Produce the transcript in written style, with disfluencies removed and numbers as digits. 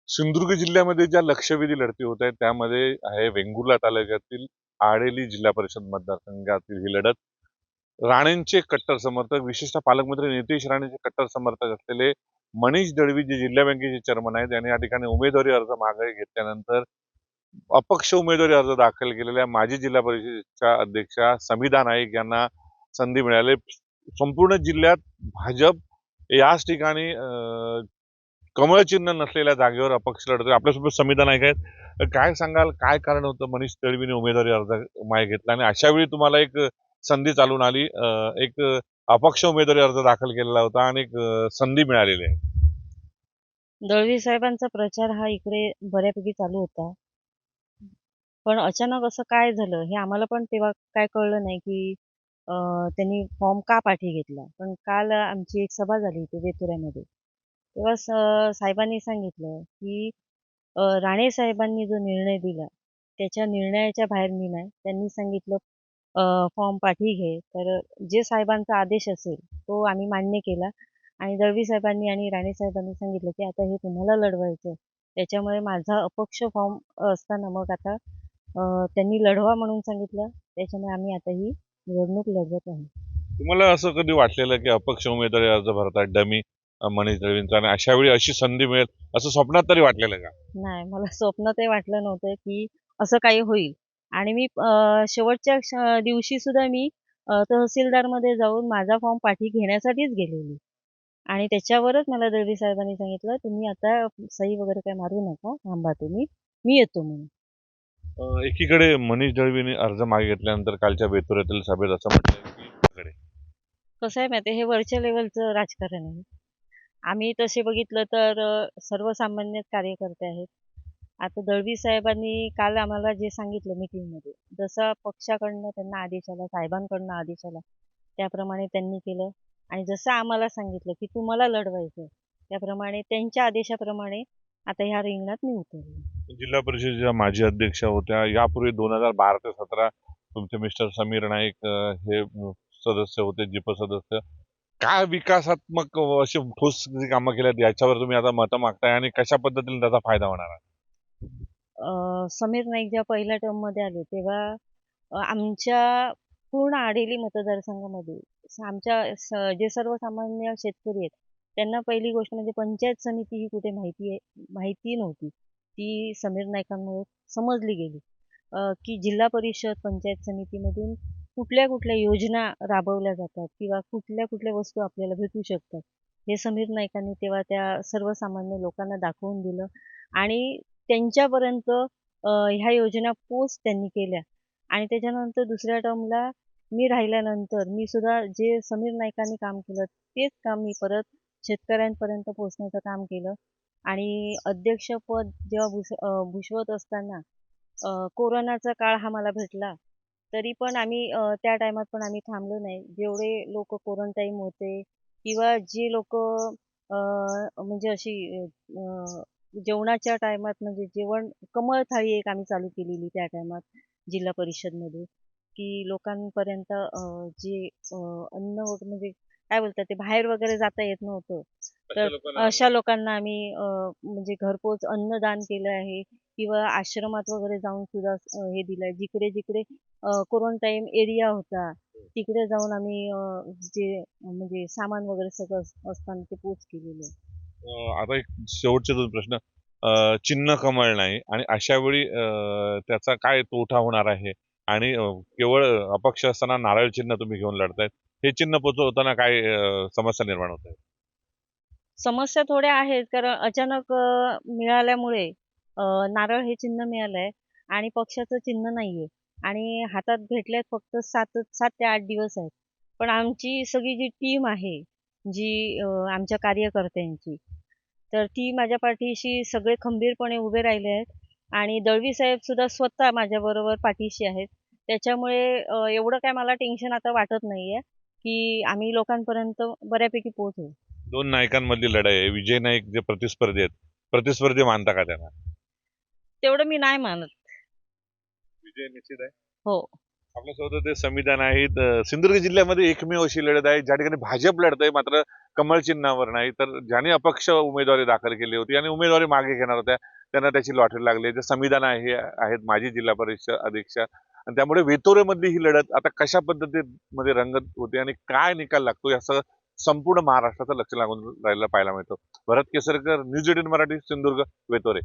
सिंधुदुर्ग जिल्ह्यामध्ये ज्या लक्षवेधी लढती होत आहेत त्यामध्ये आहे वेंगुर्ला तालुक्यातील आडेली जिल्हा परिषद मतदारसंघातील ही लढत. राणेंचे कट्टर समर्थक, विशेषतः पालकमंत्री नितेश राणेंचे कट्टर समर्थक असलेले मनीष दळवी जे जिल्हा बँकेचे चेअरमन आहेत यांनी या ठिकाणी उमेदवारी अर्ज मागे घेतल्यानंतर अपक्ष उमेदवारी अर्ज दाखल केलेल्या माजी जिल्हा परिषदेच्या अध्यक्षा समिधा नाईक यांना संधी मिळाली. संपूर्ण जिल्ह्यात भाजप याच ठिकाणी कमळ चिन्ह नसलेल्या जागेवर अपक्ष लढतोय. आपल्यासोबत समिधा नाईक आहेत. काय सांगाल, काय कारण होतं मनीष दळवीने उमेदवारी अर्ज मागे घेतला आणि अशा वेळी तुम्हाला एक संधी चालून आली, एक अपक्ष उमेदवारी अर्ज दाखल केलेला होता आणि एक संधी मिळालेली आहे? दळवी साहेबांचा प्रचार हा इकडे बऱ्यापैकी चालू होता. पण अचानक असं काय झालं हे आम्हाला पण तेव्हा काय कळलं नाही, की त्यांनी फॉर्म का पाठी घेतला. पण काल आमची एक सभा झाली इथे वेतुऱ्यामध्ये. तेव्हा साहेबांनी सांगितलं, की राणे साहेबांनी जो निर्णय दिला, त्याच्या निर्णयाच्या बाहेर मी नाही. त्यांनी सांगितलं फॉर्म पाठी घे. तर जे साहेबांचा आदेश असेल तो आम्ही मान्य केला आणि दळवी साहेबांनी आणि राणे साहेबांनी सांगितलं, की आता हे तुम्हाला लढवायचं. त्याच्यामुळे माझा अपक्ष फॉर्म असताना मग आता त्यांनी लढवा म्हणून सांगितलं. त्याच्यामुळे आम्ही आता ही निवडणूक लढवत आहे. तुम्हाला असं कधी वाटलेलं की अपक्ष उमेदवारी अर्ज भरतात डमी मनीष दळवींचा आणि अशा वेळी अशी संधी मिळेल असं स्वप्नात तरी वाटलेलं का? नाही, मला स्वप्नातही वाटलं नव्हतं, की असं काही होईल. आणि मी शेवटच्या दिवशी सुद्धा मी तहसीलदारमध्ये जाऊन माझा फॉर्म पाठी घेण्यासाठीच गेलेली. आणि त्याच्यावरच मला दळवी साहेबांनी सांगितलं, "तुम्ही आता सही वगैरे काही मारू नका. थांबा तुम्ही. मी येतो" म्हणून. एकीकडे मनीष दळवीने अर्ज मागे घेतल्यानंतर कालच्या बेतुऱ्यातील सभेत असं म्हटलं की एकीकडे कसं आहे माहिती आहे, हे वरच्या लेव्हलचं राजकारण आहे. आम्ही तसे बघितलं तर सर्वसामान्य कार्यकर्ते आहेत. आता दळवी साहेबांनी काल आम्हाला जे सांगितलं मीटिंगमध्ये, जसा पक्षाकडनं त्यांना आदेश आला, साहेबांकडनं आदेश आला, त्याप्रमाणे त्यांनी केलं. आणि जसं आम्हाला सांगितलं, की तुम्हाला लढवायचं, त्याप्रमाणे त्यांच्या आदेशाप्रमाणे आता ह्या रिंगणात मी उतरले. जिल्हा परिषदेच्या माजी अध्यक्षा होत्या. यापूर्वी 2012 ते 17 तुमचे मिस्टर समीर नाईक हे सदस्य होते, जिप सदस्य. काय विकासात्मक अशी ठोस जी कामं केल्यात याच्यावर तुम्ही आता मतं मागताय आणि कशा पद्धतीने त्याचा फायदा होणार आहे? समीर नाईक जेव्हा पहिल्या टर्ममध्ये आले, तेव्हा आमच्या पूर्ण आडेली मतदारसंघामध्ये आमच्या जे सर्वसामान्य शेतकरी आहेत, त्यांना पहिली गोष्ट म्हणजे पंचायत समिती ही कुठे माहिती नव्हती. ती समीर नाईकांमुळे समजली गेली. की जिल्हा परिषद पंचायत समितीमधून कुठल्या-कुठल्या योजना राबवल्या जातात किंवा कुठल्या-कुठल्या वस्तू आपल्याला भेटू शकतात. हे समीर नाईकांनी तेव्हा त्या सर्वसामान्य लोकांना दाखवून दिलं आणि त्यांच्यापर्यंत ह्या योजना पोच त्यांनी केल्या. आणि त्याच्यानंतर दुसऱ्या टर्मला मी राहिल्यानंतर मी सुद्धा जे समीर नाईकांनी काम केलं, तेच काम मी परत शेतकऱ्यांपर्यंत पोहोचण्याचं काम केलं. आणि अध्यक्षपद जेव्हा भूषवत असताना कोरोनाचा काळ हा मला भेटला. तरी पण आम्ही त्या टाईमात पण आम्ही थांबलो नाही. जेवढे लोकं क्वारंटाईन होते किंवा जे लोकं म्हणजे अशी जेवणाच्या टाईमात म्हणजे जेवण कमळ थाळी एक आम्ही चालू केलेली त्या टाईमात जिल्हा परिषदमध्ये, की लोकांपर्यंत जे अन्न वगैरे म्हणजे काय बोलतात ते बाहेर वगैरे जाता येत नव्हतं. तर अशा लोकांना आम्ही म्हणजे घरपोच अन्नदान केलं आहे किंवा आश्रमात वगैरे जाऊन सुद्धा हे दिलंय. जिकडे-जिकडे क्वारंटाईन एरिया होता, तिकडे जाऊन आम्ही जे म्हणजे सामान वगैरे सगळं असताना ते पोच केलेलं आहे. आता एक शेवटचे 2 प्रश्न. चिन्ह कमळ नाही आणि अशा वेळी त्याचा काय तोटा होणार आहे आणि केवळ अपक्ष असताना नारळ चिन्ह तुम्ही घेऊन लढतायत. हे चिन्ह पोचवताना काय समस्या निर्माण होत आहेत? समस्या थोड्या आहेत, कारण अचानक मिळाल्यामुळे नारळ हे चिन्ह मिळालंय आणि पक्षाचं चिन्ह नाहीये आणि हातात भेटल्यात फक्त 7 ते 8 दिवस आहेत. पण आमची सगळी जी टीम आहे, जी आमच्या कार्यकर्त्यांची, तर ती माझ्या पाठीशी सगळे खंबीरपणे उभे राहिले आहेत आणि दळवी साहेब सुद्धा स्वतः माझ्याबरोबर पाठीशी आहेत. त्याच्यामुळे एवढं काय मला टेन्शन आता वाटत नाहीये, की आम्ही लोकांपर्यंत बऱ्यापैकी पोहोचू. 2 नायकांमधली लढाई आहे. विजय नाईक जे प्रतिस्पर्धी आहेत, प्रतिस्पर्धी मानता का त्यांना? तेवढं मी नाही मानत. विजय निश्चित आहे. हो. आपल्यासोबत ते संविधान आहेत. सिंधुदुर्ग जिल्ह्यामध्ये एकमेव अशी लढत आहे ज्या ठिकाणी भाजप लढत आहे, मात्र कमळ चिन्हावर नाही. तर ज्याने अपक्ष उमेदवारी दाखल केली होती आणि उमेदवारी मागे घेणार होत्या त्यांना त्याची लॉटरी लागली. ते संविधान आहे आहेत माजी जिल्हा परिषद अध्यक्ष, आणि त्यामुळे वेतोरेमधली ही लढत आता कशा पद्धतीमध्ये रंगत होते आणि काय निकाल लागतो याचं संपूर्ण महाराष्ट्राचं लक्ष लागून राहिलं पाहायला मिळतं. भरत केसरकर, न्यूज 18 मराठी, सिंधुदुर्ग, वेतोरे.